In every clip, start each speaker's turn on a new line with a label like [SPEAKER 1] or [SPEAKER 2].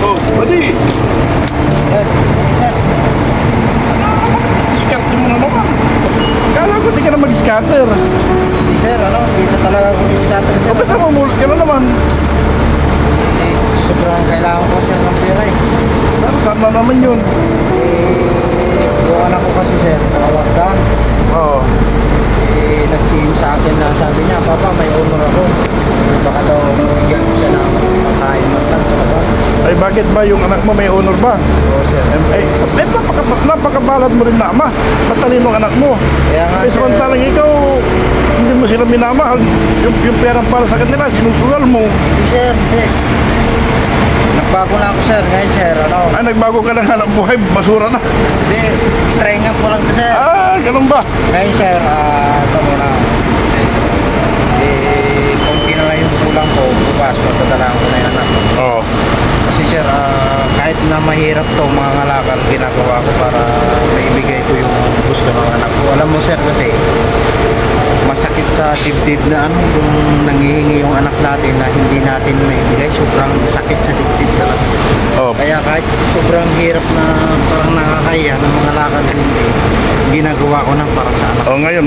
[SPEAKER 1] Oh, buddy! Sikat mo na naman. Kala ko di ka na mag-scatter.
[SPEAKER 2] Sir, dito talaga ako scatter sir.
[SPEAKER 1] Ba't namumulot ka na naman?
[SPEAKER 2] Eh, sobrang kailangan ko sir ng pera eh.
[SPEAKER 1] Saan na naman yun?
[SPEAKER 2] Yung anak ko kasi sir, nakawardan.
[SPEAKER 1] Oo.
[SPEAKER 2] Nag-team sa akin na sabi niya, Papa, may honor ako. Baka daw bigyan ko siya ng pagkain man lang.
[SPEAKER 1] Ay, bakit ba yung anak mo may honor ba?
[SPEAKER 2] Oo sir.
[SPEAKER 1] Ay, napakabalad mo rin na ama. Matalino ang anak mo.
[SPEAKER 2] Kaya nga
[SPEAKER 1] Ay,
[SPEAKER 2] sir,
[SPEAKER 1] samantalang ikaw, hindi mo sila minamahal. Yung perang para sa kanila, sinusugal mo.
[SPEAKER 2] hindi sir, hindi. Nagbago na ako sir, ngayon sir,
[SPEAKER 1] Ay, nagbago ka ng hanap buhay, basura na.
[SPEAKER 2] Hindi, strength up ko lang to sir.
[SPEAKER 1] Ah, ganun ba?
[SPEAKER 2] Ngayon sir, ito muna. Konti na lang yung kulang ko, bukas, magdadala ko na yung anak ko.
[SPEAKER 1] Oo.
[SPEAKER 2] Kasi sir, kahit na mahirap to mga ngalakal, ginagawa ko para maibigay ko yung gusto ng anak ko. Alam mo sir, kasi masakit sa dibdib na yung nangihingi yung anak natin na hindi natin maibigay. Sobrang sakit sa dibdib talaga.
[SPEAKER 1] Oo.
[SPEAKER 2] Kaya kahit sobrang hirap na parang nakakaya ng mga lakal, hindi, ginagawa ko na para sa anak.
[SPEAKER 1] Oh, ngayon,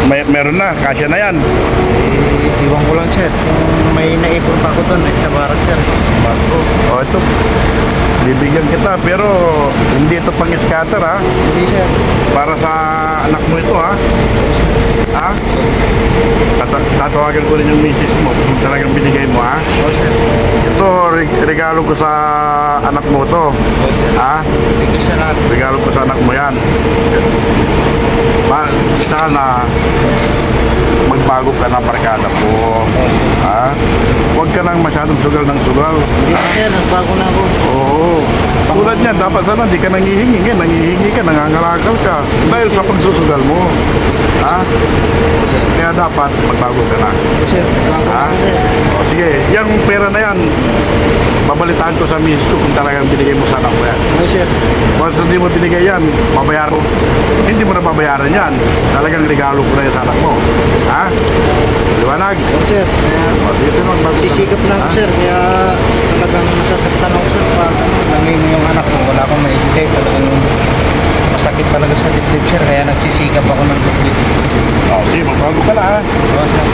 [SPEAKER 1] meron na, kasya na yan.
[SPEAKER 2] Iwan ko lang sir, kung may naipon pa ko doon, sa barak sir. Bago.
[SPEAKER 1] Oh, ito. Bibigyan kita, pero hindi ito pang scatter ha.
[SPEAKER 2] Hindi sir.
[SPEAKER 1] Para sa anak mo ito ha. Ha? Tatawagan ko rin yung misis mo kung talagang binigay mo ha.
[SPEAKER 2] Oo sir.
[SPEAKER 1] Ito, regalo ko sa anak mo to.
[SPEAKER 2] Oo sir.
[SPEAKER 1] Ha?
[SPEAKER 2] Thank you sir.
[SPEAKER 1] Regalo ko sa anak mo yan. Basta na magbago ka na barkada po. Ha? Huwag ka nang masyadong sugal ng sugal.
[SPEAKER 2] Hindi na sir, nagbago na ako.
[SPEAKER 1] Oo. Tulad niyan, dapat sana di ka nangihingi. Ngayon, nangihingi ka, nangangalakal ka. Dahil sa pagsusugal mo. Ha?
[SPEAKER 2] Oo sir.
[SPEAKER 1] Kaya dapat magbago ka na.
[SPEAKER 2] Oo sir, nagbago na
[SPEAKER 1] Ha?
[SPEAKER 2] ako sir.
[SPEAKER 1] O, sige, yung pera na yan, babalitaan ko sa misis ko kung talagang binigay mo sa anak mo yan.
[SPEAKER 2] Oo sir.
[SPEAKER 1] Once hindi mo binigay yan, babayaran ko. Hindi mo na babayaran yan. Talagang regalo ko na yan sa anak mo. Ha? Liwanag?
[SPEAKER 2] Oo sir. Kaya
[SPEAKER 1] O, sige, magbago ka.
[SPEAKER 2] sisikap na ako
[SPEAKER 1] Ha?
[SPEAKER 2] sir. Kaya talagang nasasaktan ako sir. Pag nangingi yung anak ko, wala akong maibigay. Talagang masakit talaga sa dibdib sir. Kaya nagsisikap ako ng dibdib.
[SPEAKER 1] O, sige, magbago ka na ha.
[SPEAKER 2] Oo sir.